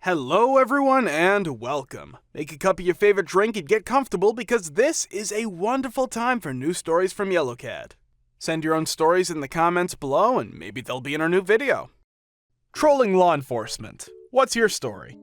Hello everyone and welcome. Make a cup of your favorite drink and get comfortable because this is a wonderful time for new stories from Yellowcat. Send your own stories in the comments below and maybe they'll be in our new video. Trolling law enforcement. What's your story?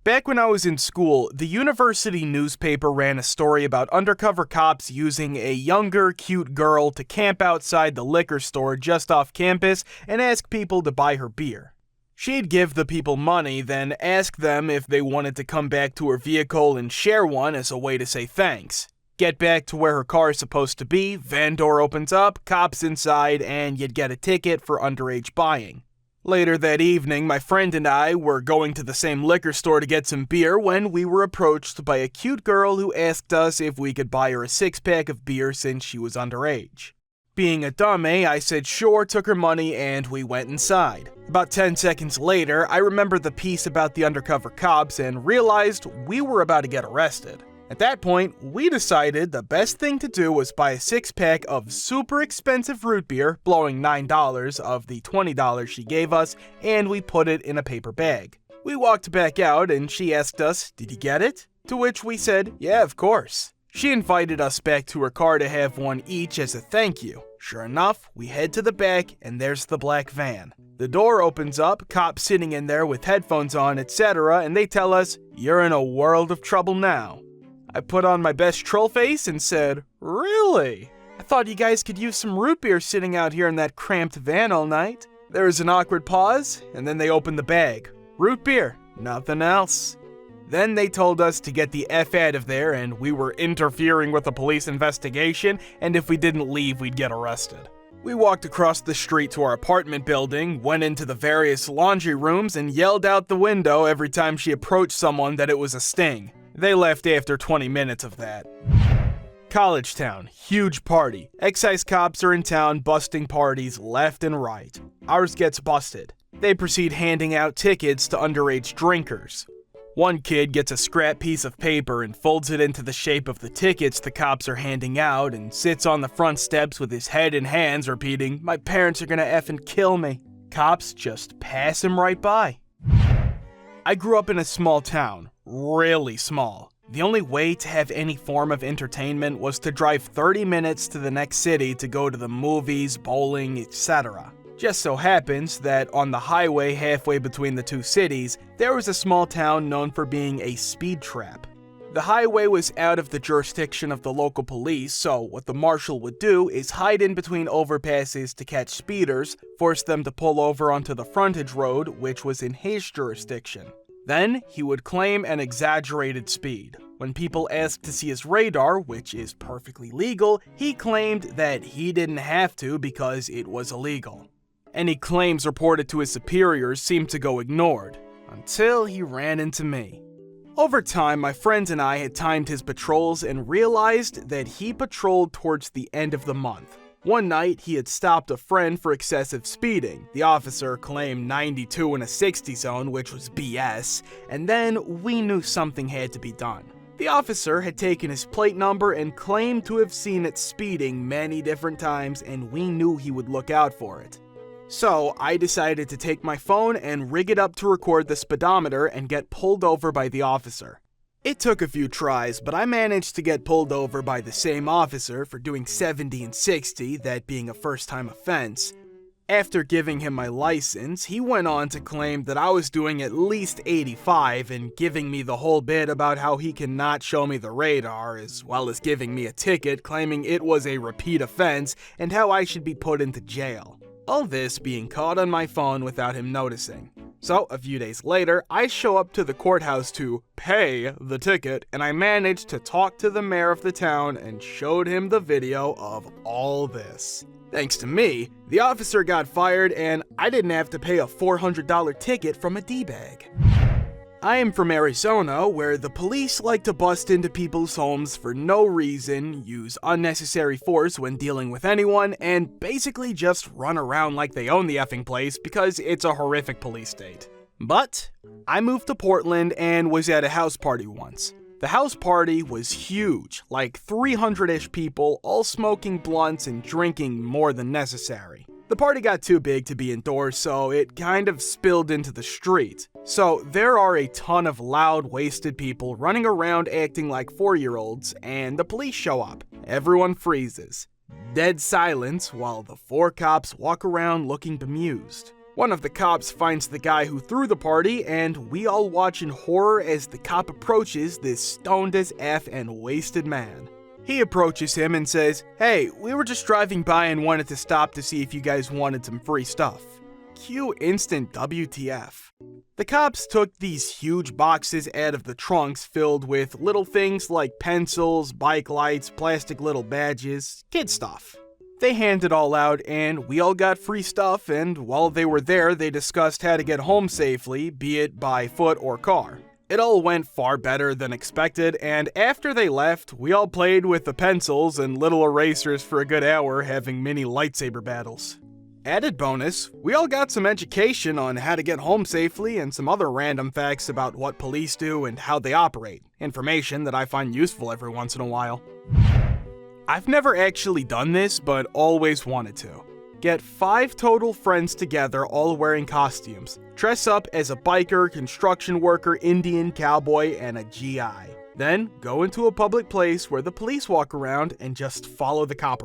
Back when I was in school, the university newspaper ran a story about undercover cops using a younger, cute girl to camp outside the liquor store just off campus and ask people to buy her beer. She'd give the people money, then ask them if they wanted to come back to her vehicle and share one as a way to say thanks. Get back to where her car is supposed to be, van door opens up, cops inside, and you'd get a ticket for underage buying. Later that evening, my friend and I were going to the same liquor store to get some beer when we were approached by a cute girl who asked us if we could buy her a six-pack of beer since she was underage. Being a dummy, I said sure, took her money, and we went inside. About 10 seconds later, I remembered the piece about the undercover cops and realized we were about to get arrested. At that point, we decided the best thing to do was buy a six-pack of super expensive root beer, blowing $9 of the $20 she gave us, and we put it in a paper bag. We walked back out and she asked us, "Did you get it?" To which we said, "Yeah, of course." She invited us back to her car to have one each as a thank you. Sure enough, we head to the back and there's the black van. The door opens up, cops sitting in there with headphones on, etc., and they tell us, "You're in a world of trouble now." I put on my best troll face and said, "Really? I thought you guys could use some root beer sitting out here in that cramped van all night." There was an awkward pause, and then they opened the bag. Root beer, nothing else. Then they told us to get the F out of there and we were interfering with a police investigation, and if we didn't leave, we'd get arrested. We walked across the street to our apartment building, went into the various laundry rooms, and yelled out the window every time she approached someone that it was a sting. They left after 20 minutes of that. College town, huge party. Excise cops are in town busting parties left and right. Ours gets busted. They proceed handing out tickets to underage drinkers. One kid gets a scrap piece of paper and folds it into the shape of the tickets the cops are handing out and sits on the front steps with his head in hands repeating, "My parents are gonna effing kill me." Cops just pass him right by. I grew up in a small town, really small. The only way to have any form of entertainment was to drive 30 minutes to the next city to go to the movies, bowling, etc. Just so happens that on the highway halfway between the two cities, there was a small town known for being a speed trap. The highway was out of the jurisdiction of the local police, so what the marshal would do is hide in between overpasses to catch speeders, force them to pull over onto the frontage road, which was in his jurisdiction. Then, he would claim an exaggerated speed. When people asked to see his radar, which is perfectly legal, he claimed that he didn't have to because it was illegal. Any claims reported to his superiors seemed to go ignored, until he ran into me. Over time, my friends and I had timed his patrols and realized that he patrolled towards the end of the month. One night, he had stopped a friend for excessive speeding. The officer claimed 92 in a 60 zone, which was BS, and then we knew something had to be done. The officer had taken his plate number and claimed to have seen it speeding many different times, and we knew he would look out for it. So, I decided to take my phone and rig it up to record the speedometer and get pulled over by the officer. It took a few tries, but I managed to get pulled over by the same officer for doing 70 and 60, that being a first-time offense. After giving him my license, he went on to claim that I was doing at least 85 and giving me the whole bit about how he cannot show me the radar, as well as giving me a ticket claiming it was a repeat offense and how I should be put into jail. All this being caught on my phone without him noticing. So, a few days later, I show up to the courthouse to pay the ticket, and I managed to talk to the mayor of the town and showed him the video of all this. Thanks to me, the officer got fired and I didn't have to pay a $400 ticket from a D-bag. I am from Arizona, where the police like to bust into people's homes for no reason, use unnecessary force when dealing with anyone, and basically just run around like they own the effing place because it's a horrific police state. But I moved to Portland and was at a house party once. The house party was huge, like 300-ish people, all smoking blunts and drinking more than necessary. The party got too big to be indoors, so it kind of spilled into the street. So there are a ton of loud, wasted people running around acting like 4-year-olds, and the police show up. Everyone freezes. Dead silence while the 4 cops walk around looking bemused. One of the cops finds the guy who threw the party, and we all watch in horror as the cop approaches this stoned as F and wasted man. He approaches him and says, "Hey, we were just driving by and wanted to stop to see if you guys wanted some free stuff." Cue instant WTF. The cops took these huge boxes out of the trunks filled with little things like pencils, bike lights, plastic little badges, kid stuff. They handed it all out and we all got free stuff, and while they were there they discussed how to get home safely, be it by foot or car. It all went far better than expected, and after they left, we all played with the pencils and little erasers for a good hour, having mini lightsaber battles. Added bonus, we all got some education on how to get home safely and some other random facts about what police do and how they operate, information that I find useful every once in a while. I've never actually done this, but always wanted to. Get 5 total friends together all wearing costumes. Dress up as a biker, construction worker, Indian, cowboy, and a GI. Then go into a public place where the police walk around and just follow the cop.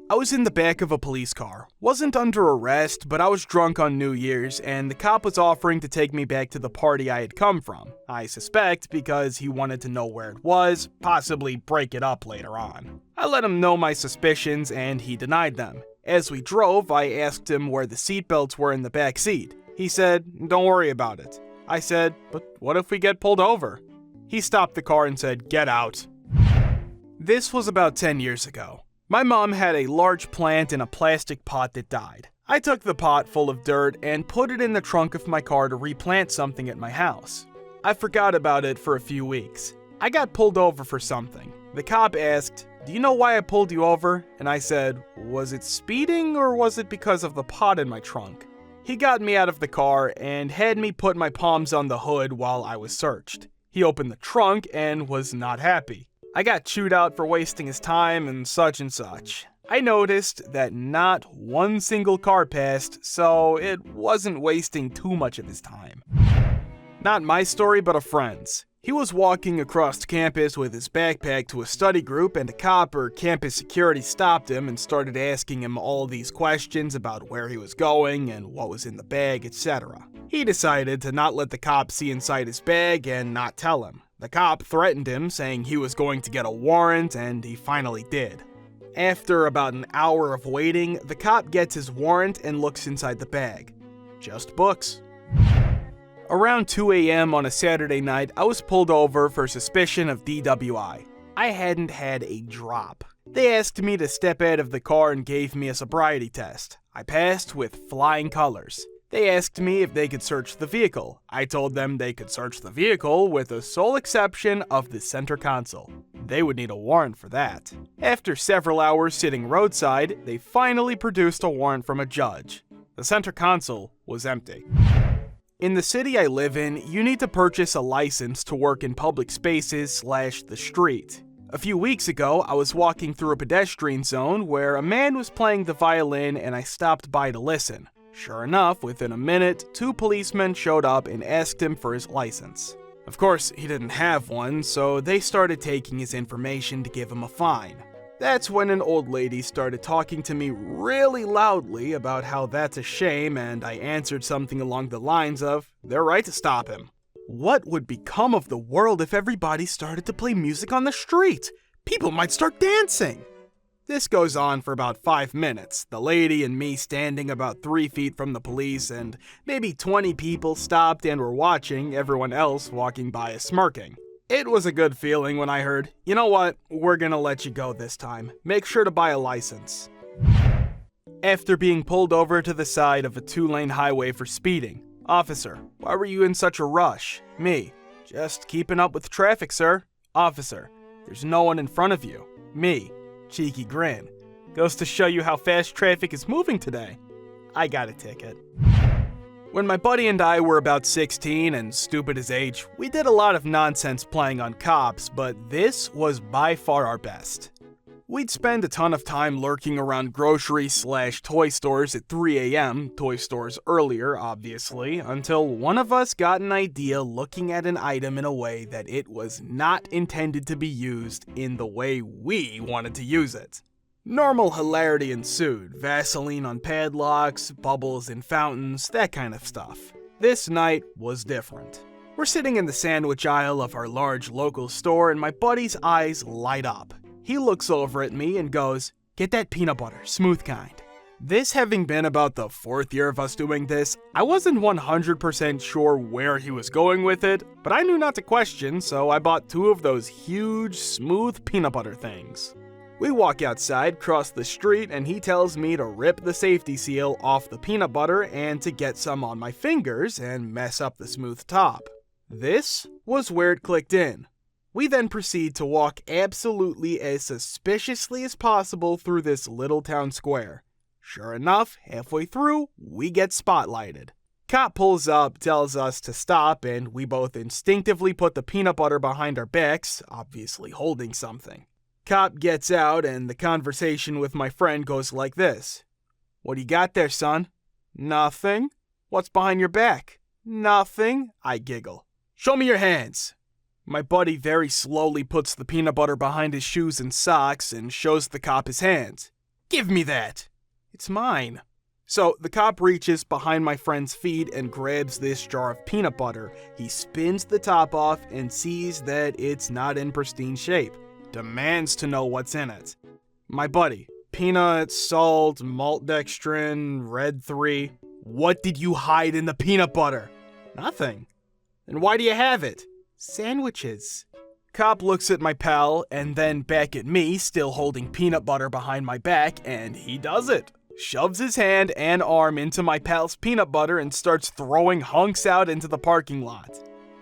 I was in the back of a police car. Wasn't under arrest, but I was drunk on New Year's, and the cop was offering to take me back to the party I had come from. I suspect because he wanted to know where it was, possibly break it up later on. I let him know my suspicions, and he denied them. As we drove, I asked him where the seatbelts were in the back seat. He said, "Don't worry about it." I said, "But what if we get pulled over?" He stopped the car and said, "Get out." This was about 10 years ago. My mom had a large plant in a plastic pot that died. I took the pot full of dirt and put it in the trunk of my car to replant something at my house. I forgot about it for a few weeks. I got pulled over for something. The cop asked, "Do you know why I pulled you over?" And I said, "Was it speeding or was it because of the pot in my trunk?" He got me out of the car and had me put my palms on the hood while I was searched. He opened the trunk and was not happy. I got chewed out for wasting his time and such and such. I noticed that not one single car passed, so it wasn't wasting too much of his time. Not my story, but a friend's. He was walking across campus with his backpack to a study group, and a cop or campus security stopped him and started asking him all these questions about where he was going and what was in the bag, etc. He decided to not let the cop see inside his bag and not tell him. The cop threatened him, saying he was going to get a warrant, and he finally did. After about an hour of waiting, the cop gets his warrant and looks inside the bag. Just books. Around 2 a.m. on a Saturday night, I was pulled over for suspicion of DWI. I hadn't had a drop. They asked me to step out of the car and gave me a sobriety test. I passed with flying colors. They asked me if they could search the vehicle. I told them they could search the vehicle with the sole exception of the center console. They would need a warrant for that. After several hours sitting roadside, they finally produced a warrant from a judge. The center console was empty. In the city I live in, you need to purchase a license to work in public spaces / the street. A few weeks ago, I was walking through a pedestrian zone where a man was playing the violin and I stopped by to listen. Sure enough, within a minute, 2 policemen showed up and asked him for his license. Of course, he didn't have one, so they started taking his information to give him a fine. That's when an old lady started talking to me really loudly about how that's a shame, and I answered something along the lines of, "They're right to stop him." What would become of the world if everybody started to play music on the street? People might start dancing. This goes on for about 5 minutes, the lady and me standing about 3 feet from the police, and maybe 20 people stopped and were watching, everyone else walking by smirking. It was a good feeling when I heard, "You know what, we're gonna let you go this time. Make sure to buy a license." After being pulled over to the side of a 2-lane highway for speeding. "Officer, why were you in such a rush?" Me, "Just keeping up with traffic, sir." "Officer, there's no one in front of you." Me, cheeky grin. "Goes to show you how fast traffic is moving today." I got a ticket. When my buddy and I were about 16 and stupid as age, we did a lot of nonsense playing on cops, but this was by far our best. We'd spend a ton of time lurking around grocery/toy stores at 3 a.m., toy stores earlier, obviously, until one of us got an idea looking at an item in a way that it was not intended to be used in the way we wanted to use it. Normal hilarity ensued, Vaseline on padlocks, bubbles in fountains, that kind of stuff. This night was different. We're sitting in the sandwich aisle of our large local store and my buddy's eyes light up. He looks over at me and goes, "Get that peanut butter, smooth kind." This having been about the 4th year of us doing this, I wasn't 100% sure where he was going with it, but I knew not to question, so I bought 2 of those huge, smooth peanut butter things. We walk outside, cross the street, and he tells me to rip the safety seal off the peanut butter and to get some on my fingers and mess up the smooth top. This was where it clicked in. We then proceed to walk absolutely as suspiciously as possible through this little town square. Sure enough, halfway through, we get spotlighted. Cop pulls up, tells us to stop, and we both instinctively put the peanut butter behind our backs, obviously holding something. Cop gets out, and the conversation with my friend goes like this. "What do you got there, son?" "Nothing." "What's behind your back?" "Nothing." I giggle. "Show me your hands." My buddy very slowly puts the peanut butter behind his shoes and socks and shows the cop his hands. "Give me that." "It's mine." So the cop reaches behind my friend's feet and grabs this jar of peanut butter. He spins the top off and sees that it's not in pristine shape. Demands to know what's in it. My buddy, peanut, salt, maltodextrin, red 3. "What did you hide in the peanut butter?" "Nothing." "Then why do you have it?" "Sandwiches." Cop looks at my pal and then back at me, still holding peanut butter behind my back, and he does it. Shoves his hand and arm into my pal's peanut butter and starts throwing hunks out into the parking lot.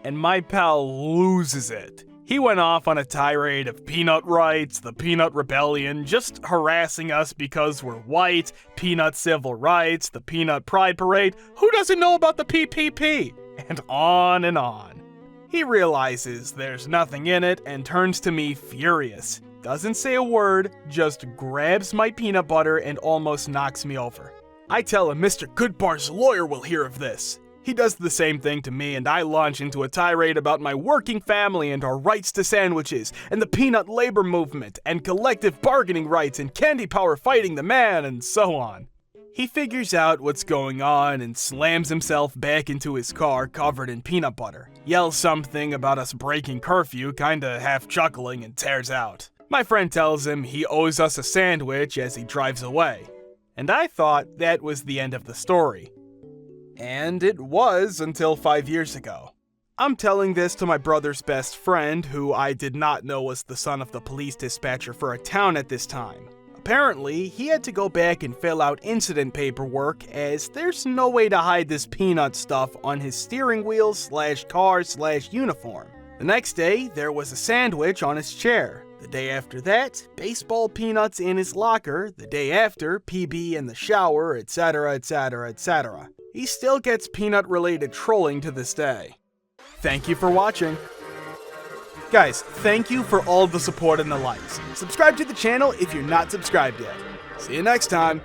And my pal loses it. He went off on a tirade of peanut rights, the peanut rebellion, just harassing us because we're white, peanut civil rights, the peanut pride parade, who doesn't know about the PPP? And on and on. He realizes there's nothing in it and turns to me furious. Doesn't say a word, just grabs my peanut butter and almost knocks me over. I tell him Mr. Goodbar's lawyer will hear of this. He does the same thing to me, and I launch into a tirade about my working family and our rights to sandwiches, and the peanut labor movement, and collective bargaining rights, and candy power fighting the man, and so on. He figures out what's going on and slams himself back into his car covered in peanut butter, yells something about us breaking curfew, kinda half chuckling, and tears out. My friend tells him he owes us a sandwich as he drives away. And I thought that was the end of the story. And it was until 5 years ago. I'm telling this to my brother's best friend, who I did not know was the son of the police dispatcher for a town at this time. Apparently, he had to go back and fill out incident paperwork, as there's no way to hide this peanut stuff on his steering wheel / car / uniform. The next day, there was a sandwich on his chair. The day after that, baseball peanuts in his locker. The day after, PB in the shower, etc, etc, etc. He still gets peanut-related trolling to this day. Thank you for watching. Guys, thank you for all the support and the likes. Subscribe to the channel if you're not subscribed yet. See you next time.